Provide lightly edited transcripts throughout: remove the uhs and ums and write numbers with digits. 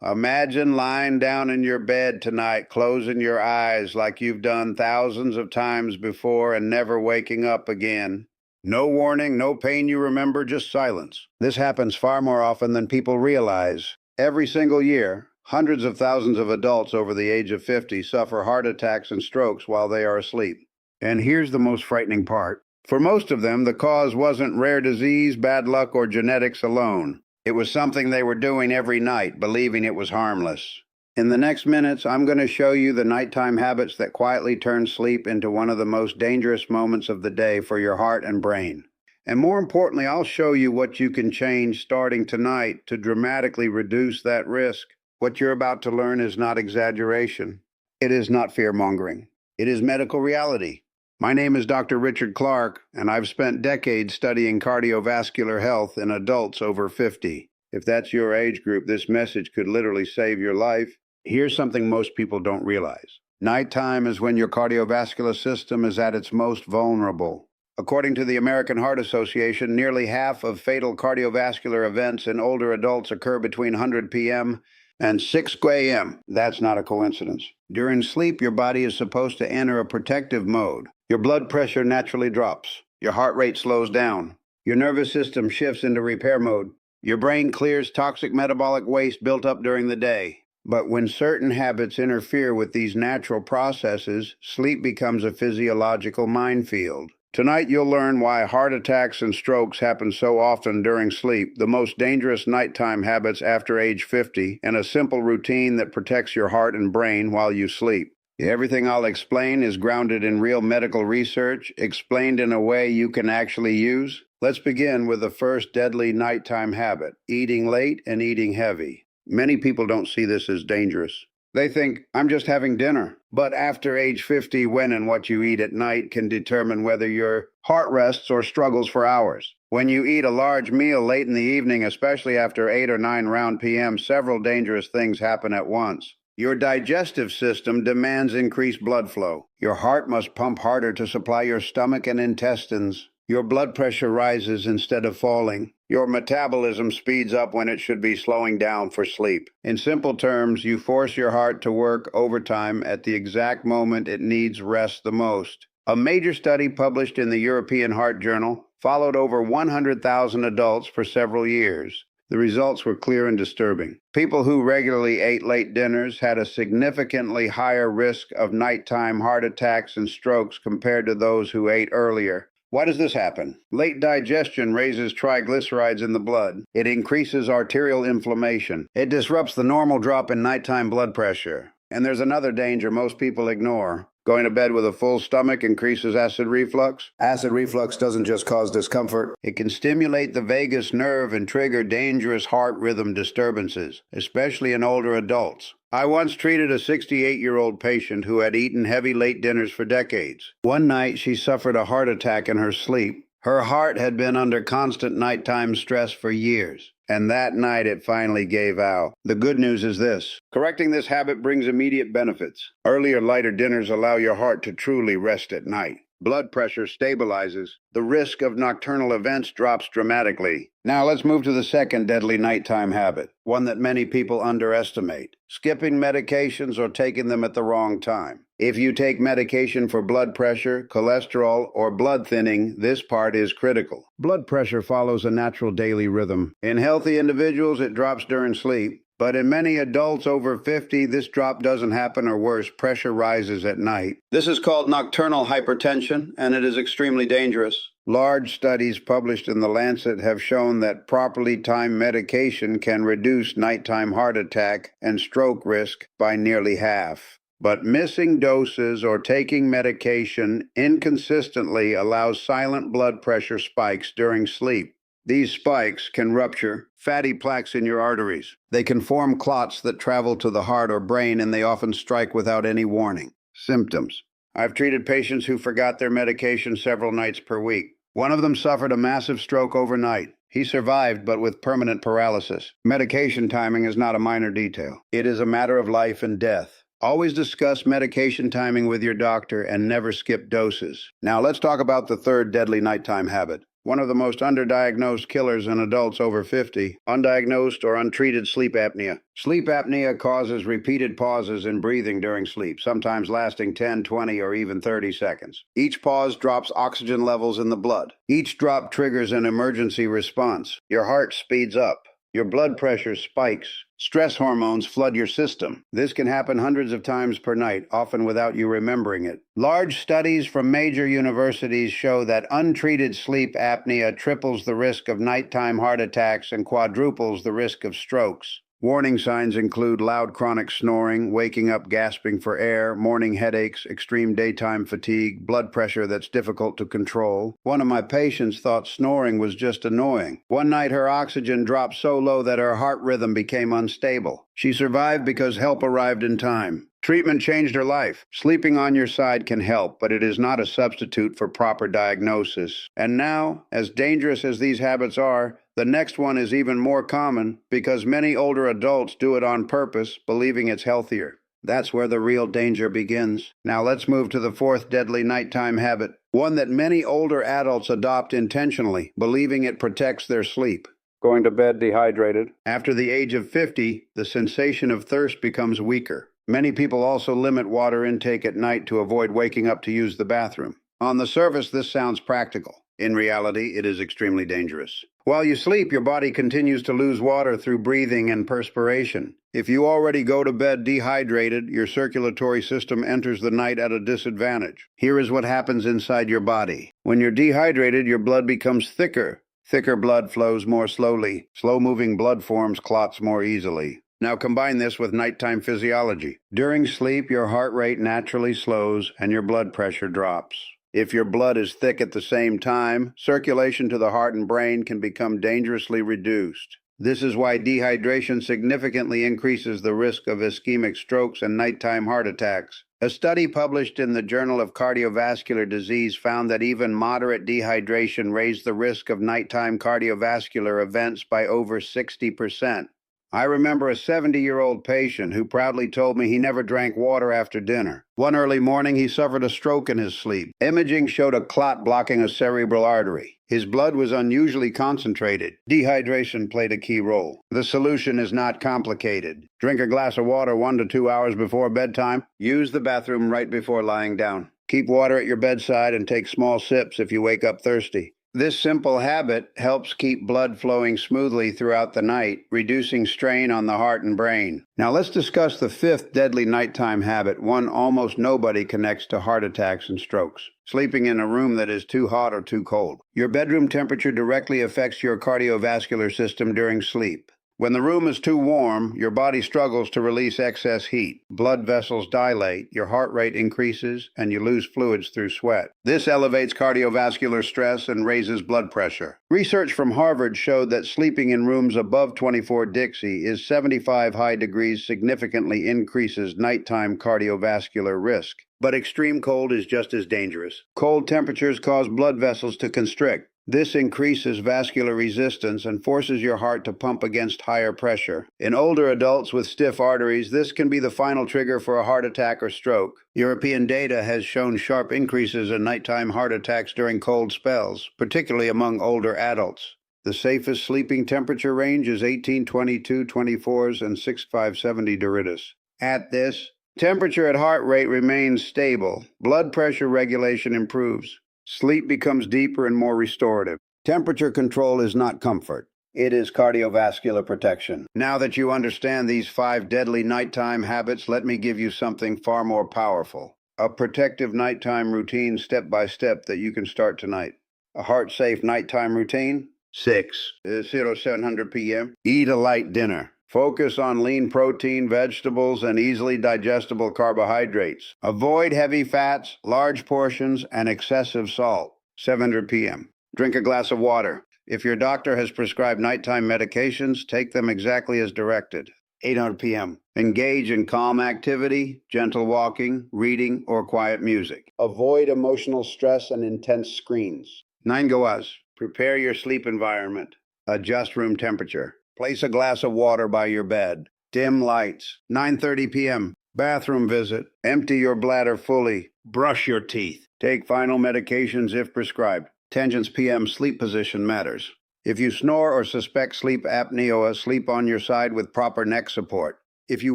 Imagine lying down in your bed tonight, closing your eyes like you've done thousands of times before and never waking up again. No warning, no pain you remember, just silence. This happens far more often than people realize. Every single year, hundreds of thousands of adults over the age of 50 suffer heart attacks and strokes while they are asleep. And here's the most frightening part. For most of them, the cause wasn't rare disease, bad luck, or genetics alone. It was something they were doing every night, believing it was harmless. In the next minutes, I'm going to show you the nighttime habits that quietly turn sleep into one of the most dangerous moments of the day for your heart and brain. And more importantly, I'll show you what you can change starting tonight to dramatically reduce that risk. What you're about to learn is not exaggeration. It is not fear-mongering. It is medical reality. My name is Dr. Richard Clark, and I've spent decades studying cardiovascular health in adults over 50. If that's your age group, this message could literally save your life. Here's something most people don't realize. Nighttime is when your cardiovascular system is at its most vulnerable. According to the American Heart Association, nearly half of fatal cardiovascular events in older adults occur between 100 p.m. and 6 a.m. That's not a coincidence. During sleep, your body is supposed to enter a protective mode. Your blood pressure naturally drops. Your heart rate slows down. Your nervous system shifts into repair mode. Your brain clears toxic metabolic waste built up during the day. But when certain habits interfere with these natural processes, sleep becomes a physiological minefield. Tonight you'll learn why heart attacks and strokes happen so often during sleep, the most dangerous nighttime habits after age 50, and a simple routine that protects your heart and brain while you sleep. Everything I'll explain is grounded in real medical research, explained in a way you can actually use. Let's begin with the first deadly nighttime habit, eating late and eating heavy. Many people don't see this as dangerous. They think, I'm just having dinner. But after age 50, when and what you eat at night can determine whether your heart rests or struggles for hours. When you eat a large meal late in the evening, especially after 8 or 9 round p.m., several dangerous things happen at once. Your digestive system demands increased blood flow. Your heart must pump harder to supply your stomach and intestines. Your blood pressure rises instead of falling. Your metabolism speeds up when it should be slowing down for sleep. In simple terms, you force your heart to work overtime at the exact moment it needs rest the most. A major study published in the European Heart Journal followed over 100,000 adults for several years. The results were clear and disturbing. People who regularly ate late dinners had a significantly higher risk of nighttime heart attacks and strokes compared to those who ate earlier. Why does this happen? Late digestion raises triglycerides in the blood. It increases arterial inflammation. It disrupts the normal drop in nighttime blood pressure. And there's another danger most people ignore. Going to bed with a full stomach increases acid reflux. Acid reflux doesn't just cause discomfort. It can stimulate the vagus nerve and trigger dangerous heart rhythm disturbances, especially in older adults. I once treated a 68-year-old patient who had eaten heavy late dinners for decades. One night, she suffered a heart attack in her sleep. Her heart had been under constant nighttime stress for years, and that night it finally gave out. The good news is this. Correcting this habit brings immediate benefits. Earlier, lighter dinners allow your heart to truly rest at night. Blood pressure stabilizes. The risk of nocturnal events drops dramatically. Now let's move to the second deadly nighttime habit, one that many people underestimate: skipping medications or taking them at the wrong time. If you take medication for blood pressure, cholesterol, or blood thinning, this part is critical. Blood pressure follows a natural daily rhythm. In healthy individuals, it drops during sleep. But in many adults over 50, this drop doesn't happen, or worse, pressure rises at night. This is called nocturnal hypertension, and it is extremely dangerous. Large studies published in The Lancet have shown that properly timed medication can reduce nighttime heart attack and stroke risk by nearly half. But missing doses or taking medication inconsistently allows silent blood pressure spikes during sleep. These spikes can rupture fatty plaques in your arteries. They can form clots that travel to the heart or brain, and they often strike without any warning. Symptoms. I've treated patients who forgot their medication several nights per week. One of them suffered a massive stroke overnight. He survived, but with permanent paralysis. Medication timing is not a minor detail. It is a matter of life and death. Always discuss medication timing with your doctor and never skip doses. Now let's talk about the third deadly nighttime habit, one of the most underdiagnosed killers in adults over 50, undiagnosed or untreated sleep apnea. Sleep apnea causes repeated pauses in breathing during sleep, sometimes lasting 10, 20, or even 30 seconds. Each pause drops oxygen levels in the blood. Each drop triggers an emergency response. Your heart speeds up. Your blood pressure spikes. Stress hormones flood your system. This can happen hundreds of times per night, often without you remembering it. Large studies from major universities show that untreated sleep apnea triples the risk of nighttime heart attacks and quadruples the risk of strokes. Warning signs include loud chronic snoring, waking up gasping for air, morning headaches, extreme daytime fatigue, blood pressure that's difficult to control. One of my patients thought snoring was just annoying. One night her oxygen dropped so low that her heart rhythm became unstable. She survived because help arrived in time. Treatment changed her life. Sleeping on your side can help, but it is not a substitute for proper diagnosis. And now, as dangerous as these habits are, the next one is even more common because many older adults do it on purpose, believing it's healthier. That's where the real danger begins. Now let's move to the fourth deadly nighttime habit, one that many older adults adopt intentionally, believing it protects their sleep. Going to bed dehydrated. After the age of 50, the sensation of thirst becomes weaker. Many people also limit water intake at night to avoid waking up to use the bathroom. On the surface, this sounds practical. In reality, it is extremely dangerous. While you sleep, your body continues to lose water through breathing and perspiration. If you already go to bed dehydrated, your circulatory system enters the night at a disadvantage. Here is what happens inside your body. When you're dehydrated, your blood becomes thicker. Thicker blood flows more slowly. Slow-moving blood forms clots more easily. Now combine this with nighttime physiology. During sleep, your heart rate naturally slows and your blood pressure drops. If your blood is thick at the same time, circulation to the heart and brain can become dangerously reduced. This is why dehydration significantly increases the risk of ischemic strokes and nighttime heart attacks. A study published in the Journal of Cardiovascular Disease found that even moderate dehydration raised the risk of nighttime cardiovascular events by over 60%. I remember a 70-year-old patient who proudly told me he never drank water after dinner. One early morning, he suffered a stroke in his sleep. Imaging showed a clot blocking a cerebral artery. His blood was unusually concentrated. Dehydration played a key role. The solution is not complicated. Drink a glass of water 1 to 2 hours before bedtime. Use the bathroom right before lying down. Keep water at your bedside and take small sips if you wake up thirsty. This simple habit helps keep blood flowing smoothly throughout the night, reducing strain on the heart and brain. Now let's discuss the fifth deadly nighttime habit, one almost nobody connects to heart attacks and strokes. Sleeping in a room that is too hot or too cold. Your bedroom temperature directly affects your cardiovascular system during sleep. When the room is too warm, your body struggles to release excess heat. Blood vessels dilate, your heart rate increases, and you lose fluids through sweat. This elevates cardiovascular stress and raises blood pressure. Research from Harvard showed that sleeping in rooms above 24 Dixie is 75 high degrees significantly increases nighttime cardiovascular risk. But extreme cold is just as dangerous. Cold temperatures cause blood vessels to constrict. This increases vascular resistance and forces your heart to pump against higher pressure. In older adults with stiff arteries, this can be the final trigger for a heart attack or stroke. European data has shown sharp increases in nighttime heart attacks during cold spells, particularly among older adults. The safest sleeping temperature range is 18-22-24s and 65-70 Doritus. At this, temperature at heart rate remains stable. Blood pressure regulation improves. Sleep becomes deeper and more restorative. Temperature control is not comfort. It is cardiovascular protection. Now that you understand these 5 deadly nighttime habits, let me give you something far more powerful. A protective nighttime routine step by step that you can start tonight. A heart-safe nighttime routine. 700 p.m. Eat a light dinner. Focus on lean protein, vegetables, and easily digestible carbohydrates. Avoid heavy fats, large portions, and excessive salt. 700 p.m. Drink a glass of water. If your doctor has prescribed nighttime medications, take them exactly as directed. 800 p.m. Engage in calm activity, gentle walking, reading, or quiet music. Avoid emotional stress and intense screens. 9 goas. Prepare your sleep environment. Adjust room temperature. Place a glass of water by your bed. Dim lights. 9:30 p.m. Bathroom visit. Empty your bladder fully. Brush your teeth. Take final medications if prescribed. Tangents PM sleep position matters. If you snore or suspect sleep apnea, sleep on your side with proper neck support. If you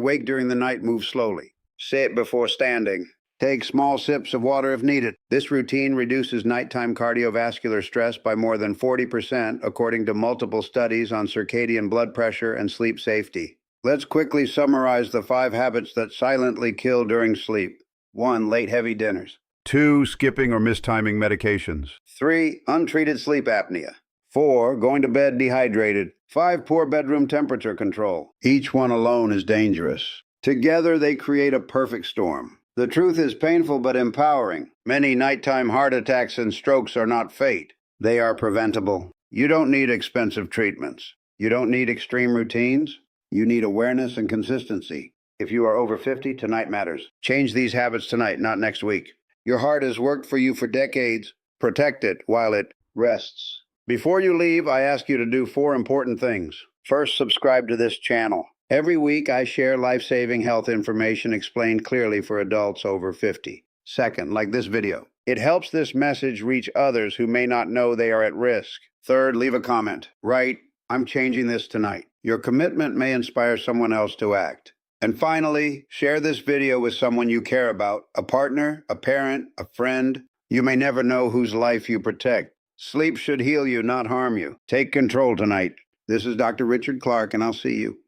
wake during the night, move slowly. Sit before standing. Take small sips of water if needed. This routine reduces nighttime cardiovascular stress by more than 40%, according to multiple studies on circadian blood pressure and sleep safety. Let's quickly summarize the 5 habits that silently kill during sleep. 1. Late heavy dinners. 2. Skipping or mistiming medications. 3. Untreated sleep apnea. 4. Going to bed dehydrated. 5. Poor bedroom temperature control. Each one alone is dangerous. Together they create a perfect storm. The truth is painful but empowering. Many nighttime heart attacks and strokes are not fate. They are preventable. You don't need expensive treatments. You don't need extreme routines. You need awareness and consistency. If you are over 50, tonight matters. Change these habits tonight, not next week. Your heart has worked for you for decades. Protect it while it rests. Before you leave, I ask you to do 4 important things. First, subscribe to this channel. Every week, I share life-saving health information explained clearly for adults over 50. Second, like this video. It helps this message reach others who may not know they are at risk. Third, leave a comment. Write, "I'm changing this tonight." Your commitment may inspire someone else to act. And finally, share this video with someone you care about, a partner, a parent, a friend. You may never know whose life you protect. Sleep should heal you, not harm you. Take control tonight. This is Dr. Richard Clark, and I'll see you